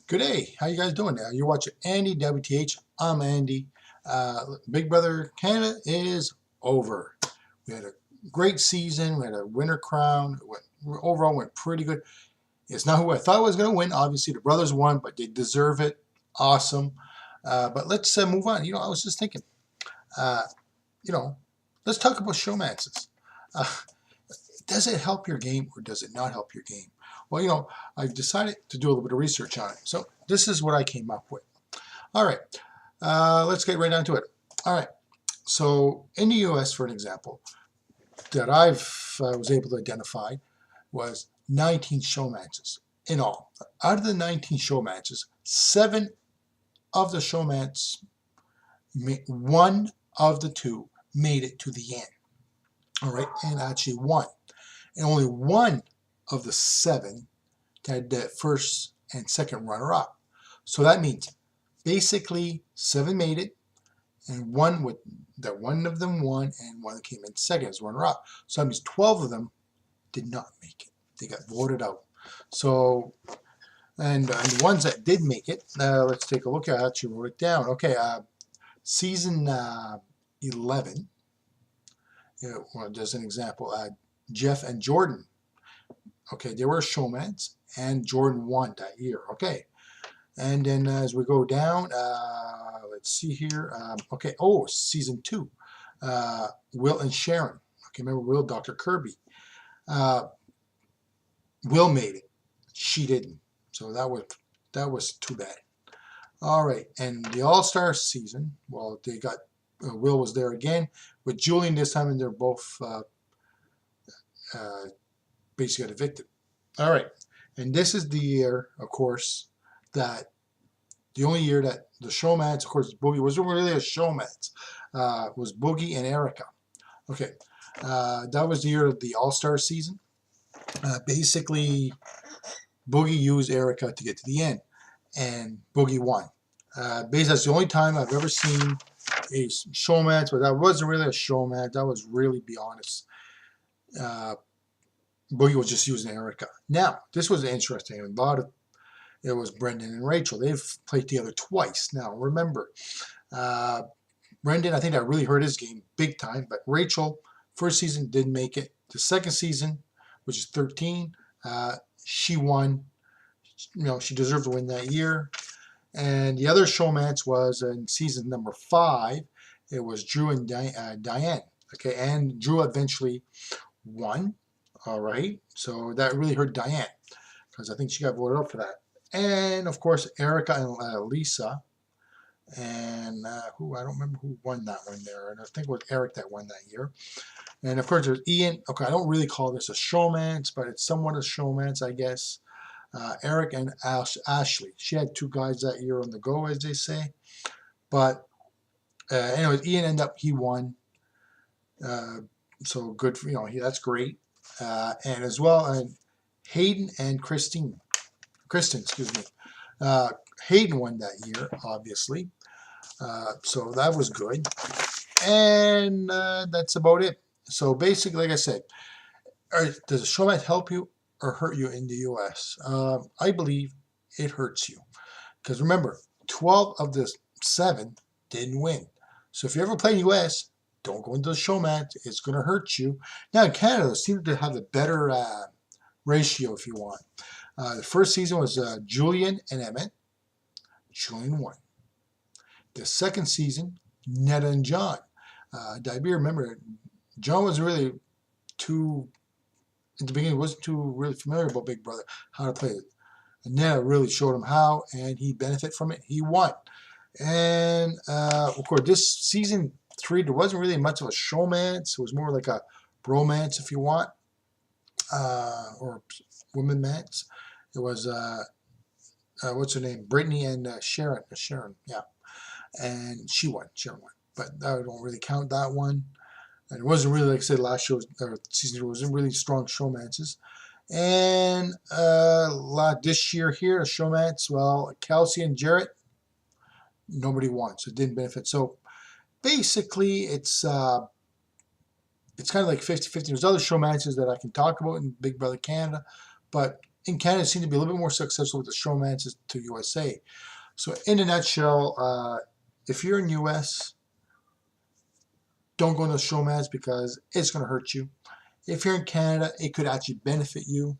Good day. How you guys doing? You're watching Andy WTH. I'm Andy. Big Brother Canada is over. We had a great season. We had a winner crown. Overall went pretty good. It's not who I thought was going to win. Obviously, the brothers won, but they deserve it. Awesome. But let's move on. I was just thinking, uh, you know, let's talk about showmances. Uh, does it help your game or does it not help your game? Well, I've decided to do a little bit of research on it. So this is what I came up with. All right, let's get right down to it. All right, so in the U.S., for an example, that I was able to identify was 19 showmances in all. Out of the 19 showmances, 7 of the showmans, one of the 2 made it to the end. All right, and actually won. And only one of the 7 had the first and second runner-up. So that means basically 7 made it, and one of them won, and one came in second as runner-up. So that means 12 of them did not make it. They got voted out. So, and the ones that did make it, let's take a look at it. I actually wrote it down. Okay, season 11. Well, just an example. Jeff and Jordan. Okay, they were showmans, and Jordan won that year. Okay, and then as we go down, let's see here. Okay, season 2, Will and Sharon. Okay, remember Will, Dr. Kirby. Will made it. She didn't. So that was too bad. All right, and the All-Star season. Well, they got Will was there again with Julian this time, and they're both basically got evicted. All right, and this is the year, of course, that the only year that the showmans, of course, Boogie wasn't really a showmans, was Boogie and Erica. Okay, that was the year of the All-Star season. Basically, Boogie used Erica to get to the end, and Boogie won. Basically, that's the only time I've ever seen a showmans, but that wasn't really a showmans. That was really, be honest, Boogie was just using Erica. Now, this was interesting. It was Brendan and Rachel. They've played together twice. Now, remember, Brendan, I think that really hurt his game big time, but Rachel, first season, didn't make it. The second season, which is 13, she won. She deserved to win that year. And the other showmance was in season number 5. It was Drew and Diane. Okay, and Drew eventually won. All right, so that really hurt Diane because I think she got voted out for that. And of course, Erica and Lisa, and who I don't remember who won that one there. And I think it was Eric that won that year. And of course, there's Ian. Okay, I don't really call this a showmance, but it's somewhat a showmance, I guess. Eric and Ashley. She had 2 guys that year on the go, as they say. But anyways, Ian ended up, he won. So good for, that's great. And as well, Hayden and Kristen, excuse me. Hayden won that year, obviously. So that was good. And that's about it. So basically, like I said, does a showman help you or hurt you in the U.S.? I believe it hurts you. Because remember, 12 of the 7 didn't win. So if you ever play U.S., don't go into the showman. It's going to hurt you. Now in Canada, they seem to have a better ratio, if you want. The first season was Julian and Emmett. Julian won. The second season, Netta and John. Dibir, remember, John was really too, at the beginning, wasn't too really familiar about Big Brother, how to play it. And Netta really showed him how, and he benefited from it. He won. And, of course, this season 3, there wasn't really much of a showmance. It was more like a bromance, if you want, or woman-mance. It was, what's her name? Brittany and Sharon. Sharon, yeah. And she won. Sharon won. But I don't really count that one. And it wasn't really, like I said, last show, or season 2, wasn't really strong showmances. And this year here, a showmance, well, Kelsey and Jarrett, nobody won, so it didn't benefit. So basically, it's kind of like 50-50. There's other showmances that I can talk about in Big Brother Canada, but in Canada seem to be a little bit more successful with the Showmances to USA. So in a nutshell, if you're in US, don't go into the Showmans because it's going to hurt you. If you're in Canada, it could actually benefit you.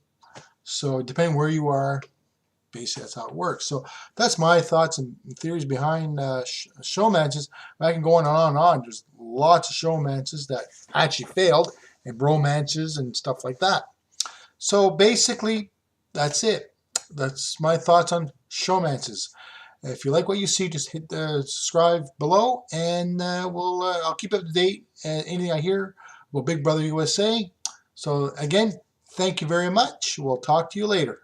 So depending where you are, basically that's how it works. So that's my thoughts and theories behind Showmances. I can go on and on and on. There's lots of Showmances that actually failed, and bromances and stuff like that. So basically, that's it. That's my thoughts on Showmances. If you like what you see, just hit the subscribe below, and I'll keep up to date. Anything I hear, will Big Brother USA. So again, thank you very much. We'll talk to you later.